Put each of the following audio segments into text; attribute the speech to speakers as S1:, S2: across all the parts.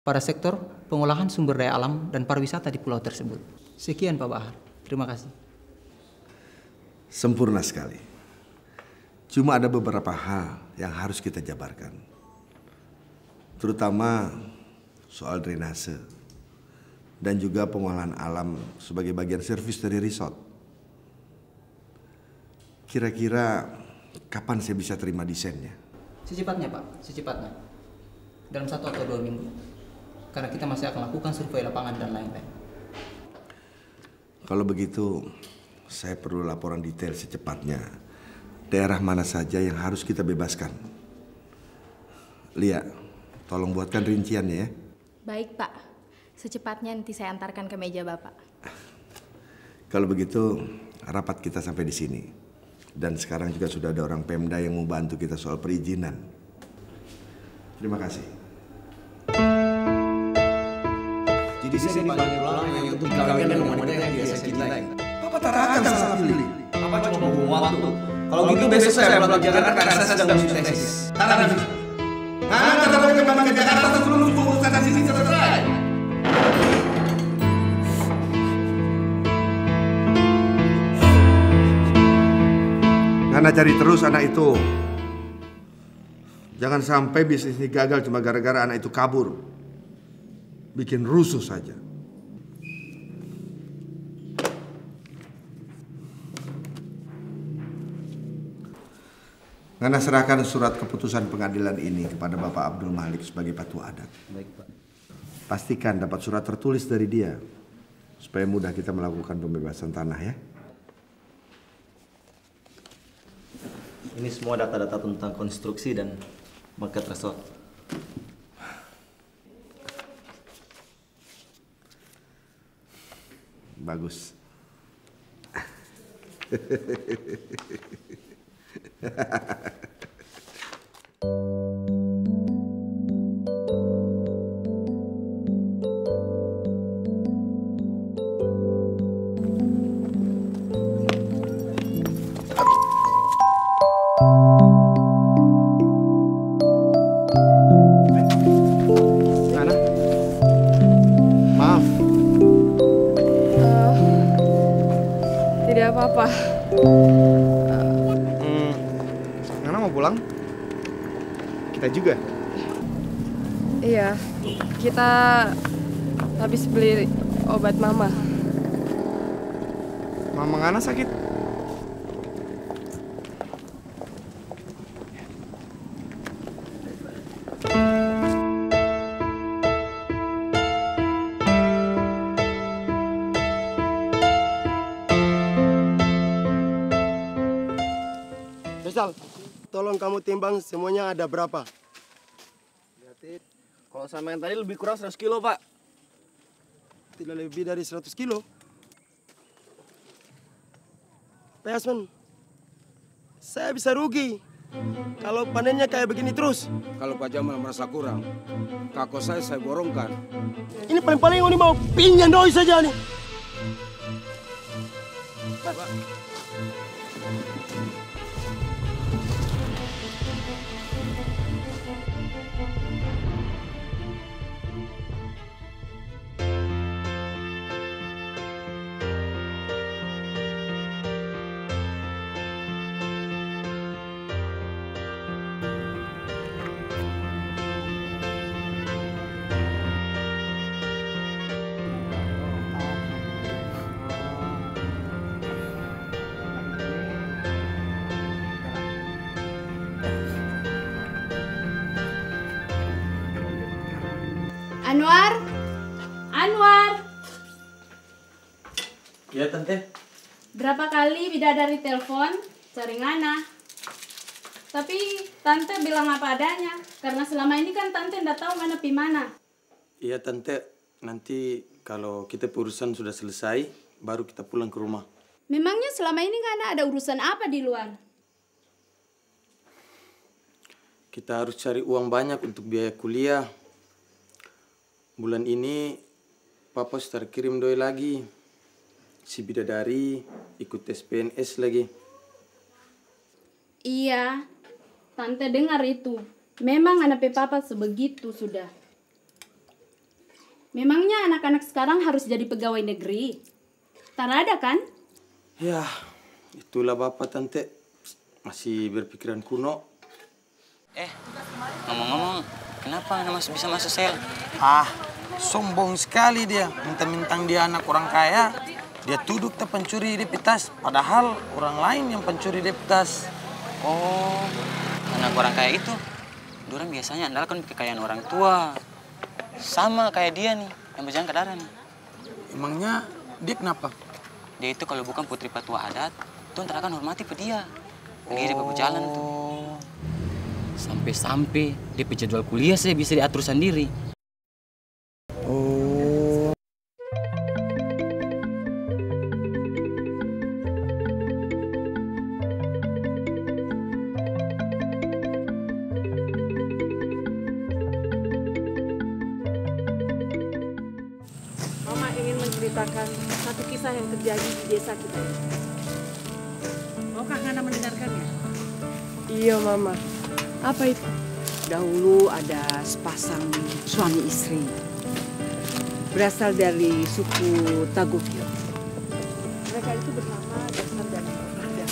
S1: pada sektor pengolahan sumber daya alam dan pariwisata di pulau tersebut. Sekian Pak Bahar, terima kasih.
S2: Sempurna sekali. Cuma ada beberapa hal yang harus kita jabarkan. Terutama soal drainase dan juga pengolahan alam sebagai bagian servis dari resort. Kira-kira kapan saya bisa terima desainnya?
S1: Secepatnya Pak, secepatnya. Dalam 1 atau 2 minggu. Karena kita masih akan lakukan survei lapangan dan lain-lain.
S2: Kalau begitu, saya perlu laporan detail secepatnya. Daerah mana saja yang harus kita bebaskan. Lia, tolong buatkan rinciannya ya.
S3: Baik Pak, secepatnya nanti saya antarkan ke meja Bapak.
S2: Kalau begitu, rapat kita sampai di sini. Dan sekarang juga sudah ada orang Pemda yang mau bantu kita soal perizinan. Terima kasih.
S4: Jadi saya dipanggil ulang hanya untuk dikawinkan dengan wanita yang biasa cintai. Papa tak akan salah pilih. Papa cuma buang waktu. Kalau gitu besok saya pulang ke Jakarta karena saya sedang menyusun tesis. Karena bisa. Karena tetap kembali ke Jakarta sebelum urusan tesis selesai.
S2: Ngana cari terus anak itu. Jangan sampai bisnis ini gagal cuma gara-gara anak itu kabur. Bikin rusuh saja. Ngana serahkan surat keputusan pengadilan ini kepada Bapak Abdul Malik sebagai patuh adat.
S4: Baik Pak.
S2: Pastikan dapat surat tertulis dari dia supaya mudah kita melakukan pembebasan tanah ya.
S5: Ini semua data-data tentang konstruksi dan market resort.
S2: Bagus.
S6: Nana, maaf.
S7: Tidak apa-apa.
S6: Nana mau pulang? Kita juga.
S7: Iya, kita habis beli obat mama.
S6: Mama Nana sakit.
S8: Misal, tolong kamu timbang semuanya ada berapa?
S4: Kalau sama yang tadi lebih kurang 100 kilo Pak.
S8: Tidak lebih dari 100 kilo. Pak Yasman, saya bisa rugi kalau panennya kayak begini terus.
S9: Kalau Pak Jamal merasa kurang, kako saya borongkan.
S8: Ini paling-paling ini mau pinjam doi saja nih.
S3: Anwar? Anwar?
S5: Ya Tante.
S3: Berapa kali bidadari telepon cari Ngana? Tapi Tante bilang apa adanya. Karena selama ini kan Tante nggak tahu Ngana pi mana.
S5: Iya Tante, nanti kalau kita urusan sudah selesai, baru kita pulang ke rumah.
S3: Memangnya selama ini Ngana ada urusan apa di luar?
S5: Kita harus cari uang banyak untuk biaya kuliah. Bulan ini Papa sudah kirim doi lagi. Si bidadari ikut tes PNS lagi.
S3: Iya, Tante dengar itu. Memang anak Papa sebegitu sudah. Memangnya anak-anak sekarang harus jadi pegawai negeri? Tak ada kan?
S5: Ya, itulah bapak tante. Masih berpikiran kuno.
S10: Ngomong-ngomong, kenapa Ana masih bisa masuk sel?
S4: Sombong sekali dia. Mentang-mentang dia anak orang kaya, dia tuduh kita pencuri di tas. Padahal orang lain yang pencuri di tas.
S10: Oh, anak orang kaya itu. Dorang biasanya andalkan kekayaan orang tua. Sama kayak dia nih, yang berjangka darah nih.
S4: Emangnya dia kenapa?
S10: Dia itu kalau bukan putri petua adat, tuh ntar akan hormati pe dia. Pergi dia berjalan tuh. Sampai-sampai dia pe jadwal kuliah saya bisa diatur sendiri.
S11: Mama ingin menceritakan satu kisah yang terjadi di desa kita ini. Maukah Ngana mendengarkannya?
S7: Iya, Mama. Apa itu?
S11: Dahulu ada sepasang suami istri. Berasal dari suku Tagukyo. Mereka itu bernama Dasar dan Rada.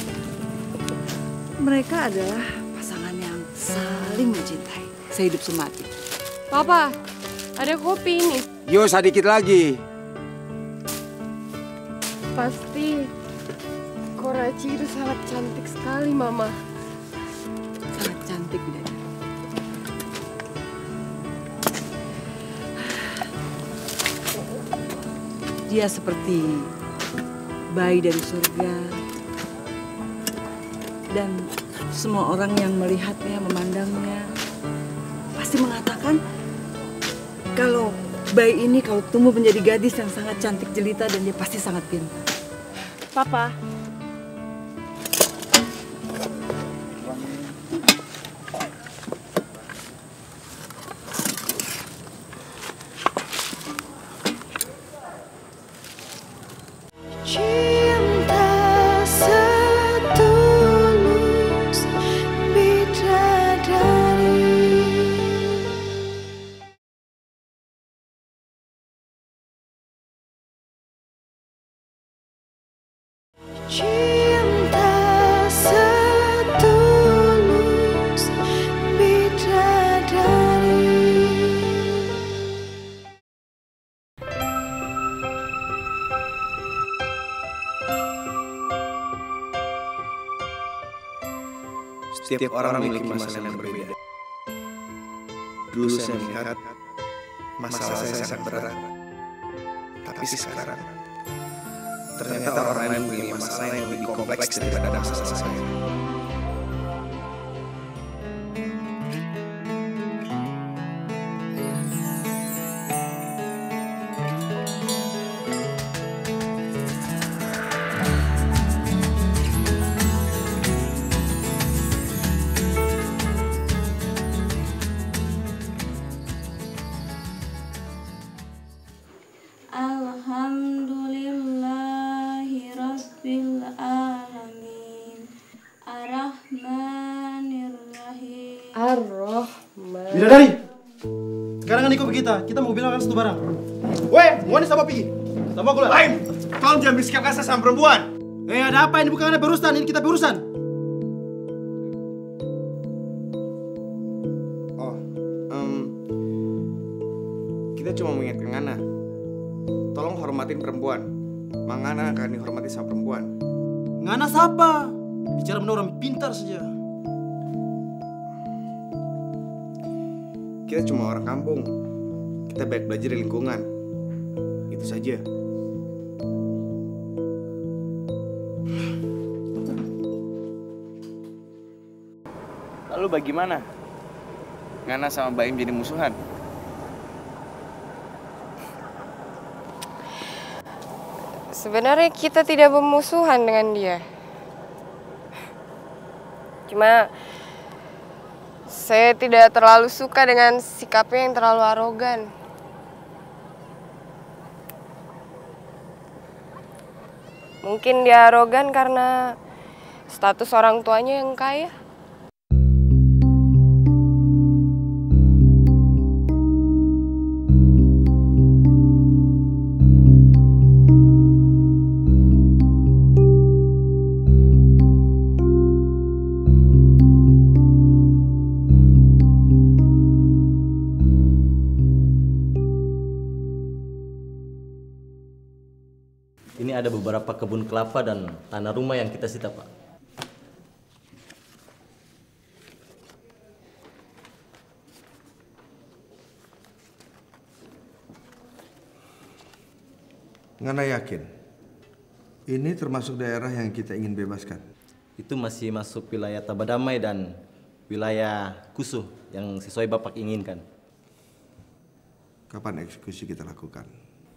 S11: Mereka adalah pasangan yang saling mencintai, sehidup semati.
S7: Papa, ada kopi ini.
S9: Yo, sedikit lagi.
S7: Pasti Koraci itu sangat cantik sekali, Mama.
S11: Sangat cantik, Bidadari. Dia seperti bayi dari surga. Dan semua orang yang melihatnya, memandangnya, pasti mengatakan kalau bayi ini kalau tumbuh menjadi gadis yang sangat cantik jelita dan dia pasti sangat pintar.
S7: Papa,
S6: Setiap orang memiliki masalah yang berbeda. Dulu saya melihat masalah saya sangat berat. Tapi sekarang, ternyata orang lain memiliki masalah yang lebih kompleks daripada masalah saya.
S3: Alhamdulillahi Rabbil Alamin Ar-Rahmanir-Rahim.
S7: Ar-Rahman.
S8: Bidadari! Sekarang kan ikut kita mau bilang satu barang. Weh, mau nih sama pergi. Sama gue lah.
S6: Lain, kau jangan bersikap kasar sama perempuan.
S8: Ada apa? Ini bukan ada berurusan, ini kita berurusan.
S6: Kita cuma mengingatkan Ngana. Tolong hormatin perempuan. Mang Ngana akan dihormati sama perempuan.
S8: Ngana siapa? Bicara benar orang pintar saja.
S6: Kita cuma orang kampung. Kita baik belajar di lingkungan. Itu saja. Lalu bagaimana? Ngana sama Baim jadi musuhan?
S7: Sebenarnya kita tidak bermusuhan dengan dia. Cuma saya tidak terlalu suka dengan sikapnya yang terlalu arogan. Mungkin dia arogan karena status orang tuanya yang kaya.
S12: Ini ada beberapa kebun kelapa dan tanah rumah yang kita sita, Pak.
S2: Ngana yakin? Ini termasuk daerah yang kita ingin bebaskan?
S12: Itu masih masuk wilayah Tabadamai dan wilayah Kusuh yang sesuai Bapak inginkan.
S2: Kapan eksekusi kita lakukan?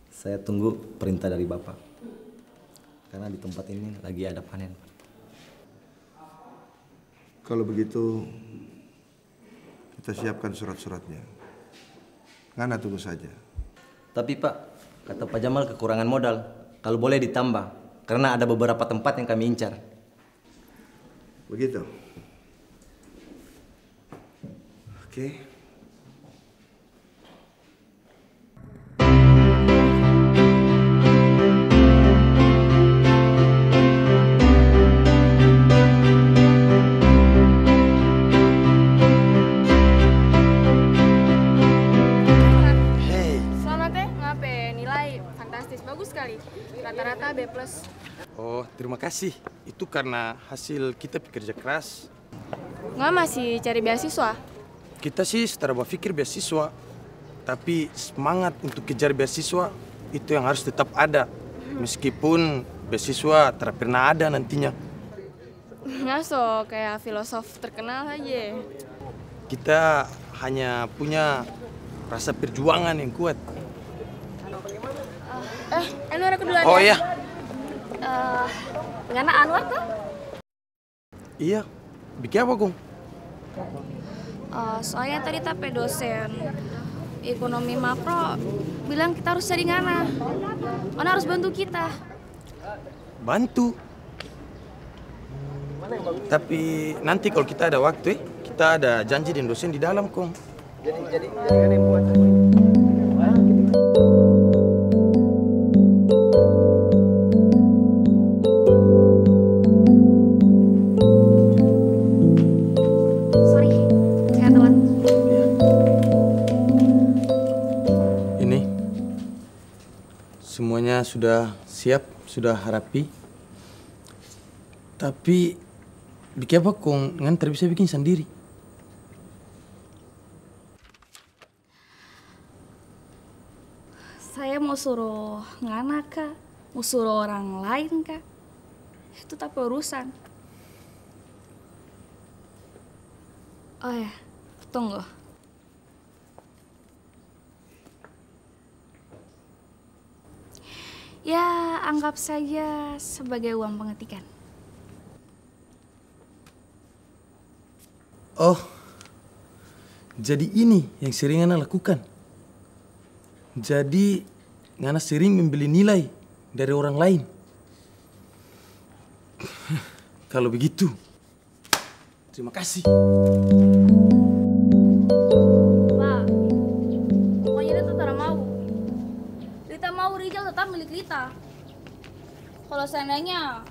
S12: Saya tunggu perintah dari Bapak. Karena di tempat ini lagi ada panen.
S2: Kalau begitu, kita siapkan surat-suratnya. Ngana tunggu saja.
S12: Tapi Pak, kata Pak Jamal kekurangan modal. Kalau boleh ditambah, karena ada beberapa tempat yang kami incar.
S2: Begitu. Oke.
S7: Rata-rata B+.
S5: Oh, terima kasih. Itu karena hasil kita bekerja keras.
S7: Nggak masih cari beasiswa?
S5: Kita sih setara berpikir beasiswa. Tapi semangat untuk kejar beasiswa itu yang harus tetap ada. Meskipun beasiswa tidak pernah ada nantinya.
S7: Ngaso, kayak filosof terkenal aja.
S5: Kita hanya punya rasa perjuangan yang kuat.
S7: Anwar aku duluan.
S5: Oh iya.
S7: Ngana Anwar tuh?
S5: Iya. Bikin apa, Gung?
S7: Soalnya tadi tapi dosen ekonomi makro bilang kita harus cari Ngana. Ngana harus bantu kita.
S5: Bantu? Tapi nanti kalau kita ada waktu, kita ada janji dengan dosen di dalam, Kong.
S8: Jadi Ngana yang buat.
S5: Semuanya sudah siap, sudah rapi. Tapi bikin apa kong ngan bisa bikin sendiri?
S7: Saya mau suruh Ngana kak, mau suruh orang lain kak. Itu tapi urusan. Oh ya, tunggu. Ya, anggap saja sebagai uang pengetikan.
S5: Oh, jadi ini yang sering Ngana lakukan. Jadi Ngana sering membeli nilai dari orang lain. Kalau begitu, terima kasih.
S7: Pak, pokoknya dia tetap mau. Rita mau Rijal tetap milik Rita. Kalau seandainya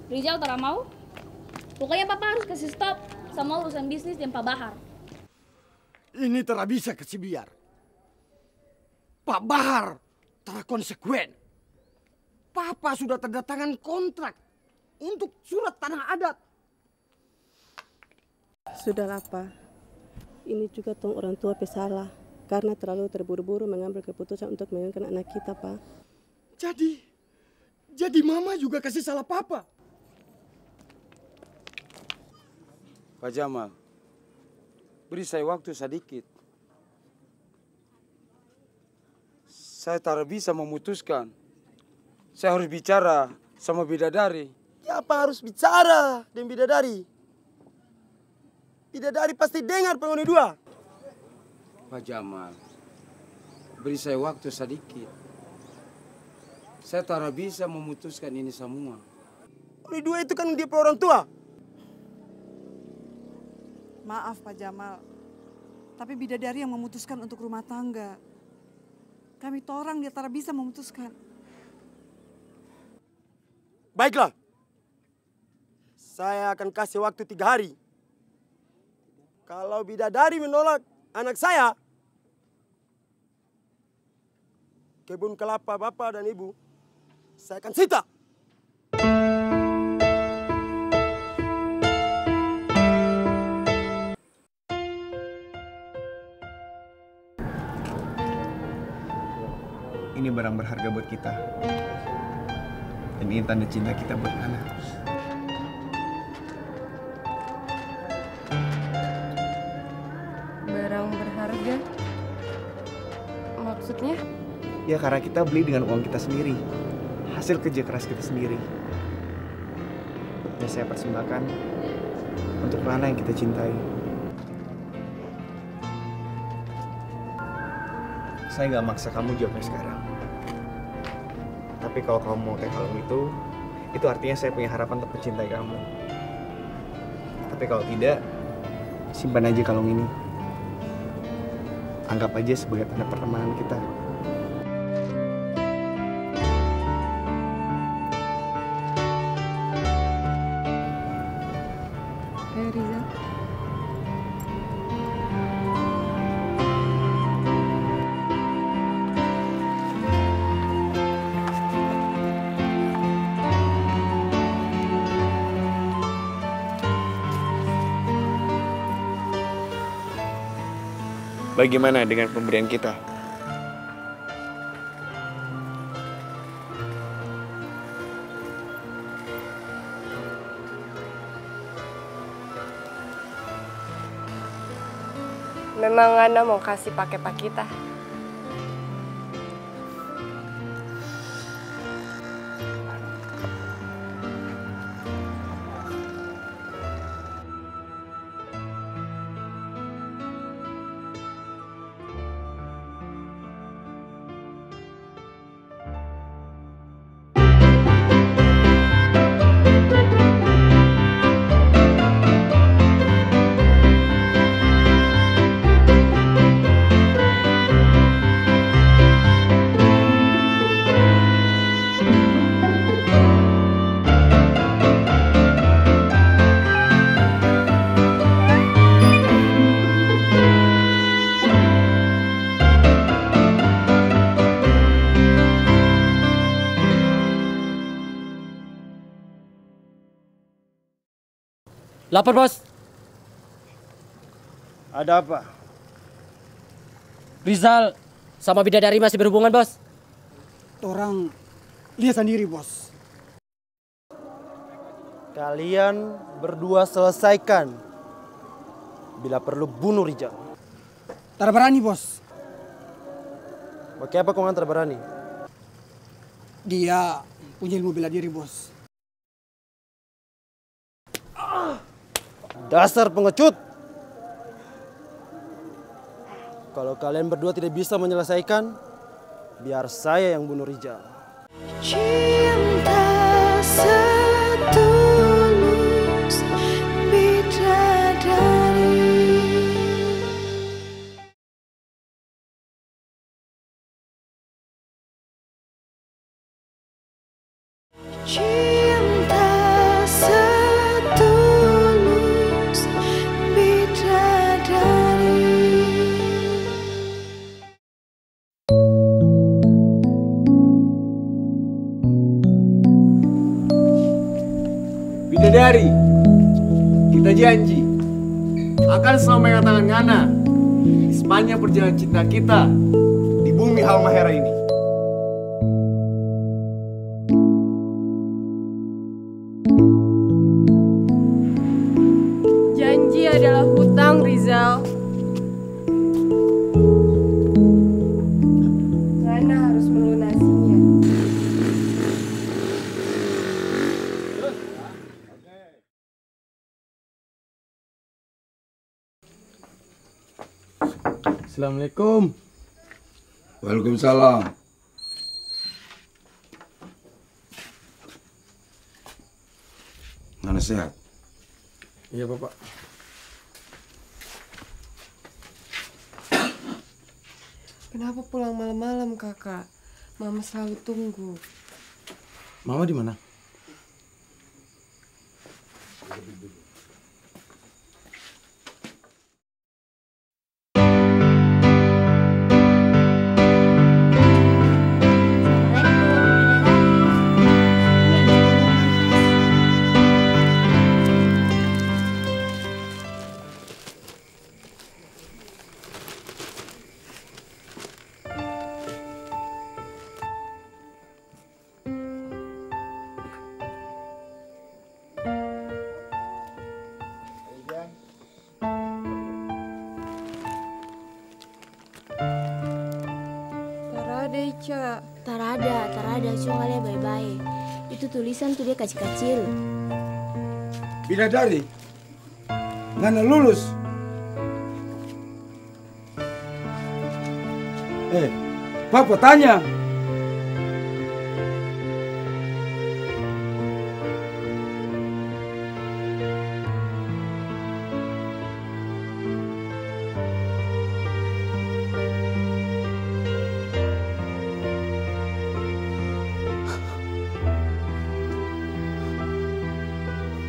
S7: Rijal tak mau, pokoknya Papa harus kasih stop sama urusan bisnis dan Pak Bahar.
S8: Ini tidak bisa kasih biar. Pak Bahar tidak konsekuen. Papa sudah tanda tangan kontrak untuk surat tanah adat.
S13: Sudahlah Pak, ini juga tong orang tua pesalah karena terlalu terburu-buru mengambil keputusan untuk mengawinkan anak kita Pak.
S8: Jadi Mama juga kasih salah Papa.
S9: Pak Jamal, beri saya waktu sedikit. Saya tak bisa memutuskan. Saya harus bicara sama bidadari.
S8: Ya apa harus bicara dengan bidadari? Bidadari pasti dengar penghuni dua.
S9: Pak Jamal, beri saya waktu sedikit. Saya tak bisa memutuskan ini semua.
S8: Penghuni dua itu kan dia orang tua.
S11: Maaf Pak Jamal, tapi bidadari yang memutuskan untuk rumah tangga. Kami torang dia tak bisa memutuskan.
S8: Baiklah, saya akan kasih waktu 3 hari. Kalau bidadari menolak anak saya, kebun kelapa Bapak dan Ibu saya akan sita.
S6: Ini barang berharga buat kita. Dan ini tanda cinta kita buat Ngana.
S14: Barang berharga? Maksudnya?
S6: Ya karena kita beli dengan uang kita sendiri. Hasil kerja keras kita sendiri. Dan saya persembahkan untuk Ngana yang kita cintai. Saya gak maksa kamu jawabnya sekarang. Tapi kalau kamu mau kayak kalung itu artinya saya punya harapan untuk mencintai kamu. Tapi kalau tidak, simpan aja kalung ini. Anggap aja sebagai tanda pertemanan kita.
S14: Rizal.
S6: Bagaimana dengan pemberian kita?
S14: Memang Ngana mau kasih pakai pak kita.
S15: Lapor, Bos.
S8: Ada apa?
S15: Rizal sama bidadari masih berhubungan, Bos.
S8: Orang lihat sendiri, Bos.
S16: Kalian berdua selesaikan. Bila perlu bunuh Rizal.
S8: Tak berani, Bos.
S16: Bagaimana kau ngantar berani?
S8: Dia punya ilmu bela diri, Bos.
S16: Dasar pengecut! Kalau kalian berdua tidak bisa menyelesaikan, biar saya yang bunuh Rizal.
S17: Cinta setulus bidadari. Cinta setulus bidadari.
S6: Bidadari, kita janji akan selalu memegang tangan Ngana di sepanjang perjalanan cinta kita di bumi Halmahera ini.
S14: Janji adalah hutang, Rizal. Ngana harus melunasinya.
S5: Assalamualaikum.
S9: Waalaikumsalam. Ngana sehat?
S5: Iya, Bapak.
S14: Kenapa pulang malam-malam, Kakak? Mama selalu tunggu.
S5: Mama di mana?
S14: ada Ica.
S18: Tarada, cuma lihat baik-baik. Itu tulisan tuh dia kecil-kecil.
S9: Bidadari, ngana lulus. Papa tanya.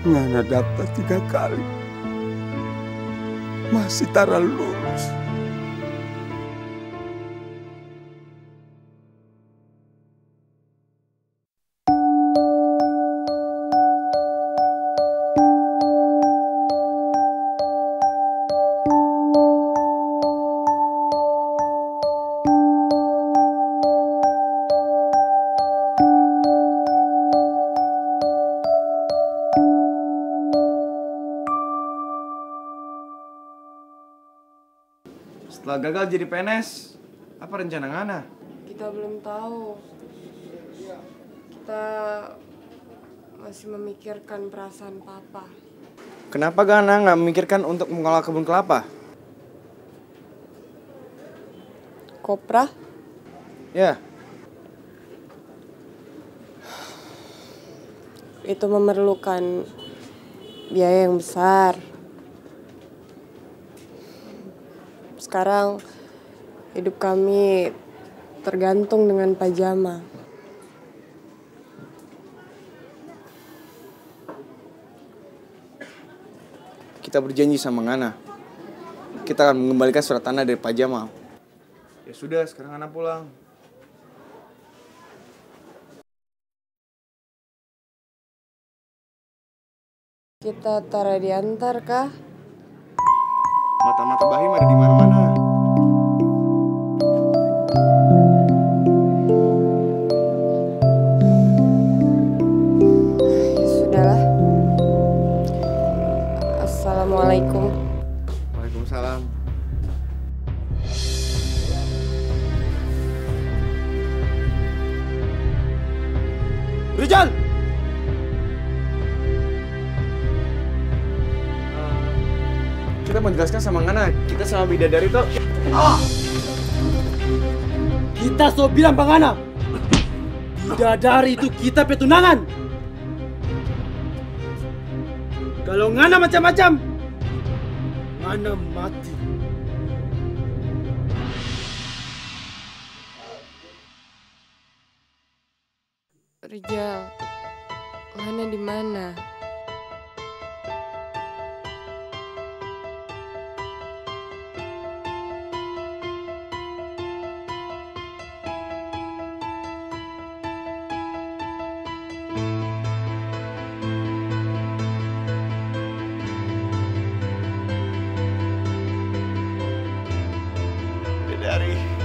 S9: Ngana daftar 3 kali, masih tara lulus.
S6: Setelah gagal jadi PNS, apa rencana Ngana?
S14: Kita belum tahu. Kita masih memikirkan perasaan Papa.
S6: Kenapa Ngana nggak memikirkan untuk mengolah kebun kelapa?
S14: Kopra?
S6: Ya.
S14: Itu memerlukan biaya yang besar. Sekarang hidup kami tergantung dengan pajama.
S6: Kita berjanji sama Ngana. Kita akan mengembalikan surat tanah dari Pak Jamal. Ya sudah, sekarang Ngana pulang.
S14: Kita taruh diantar kah?
S6: Mata-mata Bahim ada di mana-mana.
S14: Sudahlah. Assalamualaikum.
S6: Waalaikumsalam.
S16: Rizal!
S6: Kita menjelaskan sama Ngana, kita sama bidadari tuh.
S16: Kita so bilang Bang Ana, bidadari itu kita petunangan. Kalau Ngana macam-macam, Ngana mati.
S14: Rizal, Ngana di mana?
S6: Bidadari.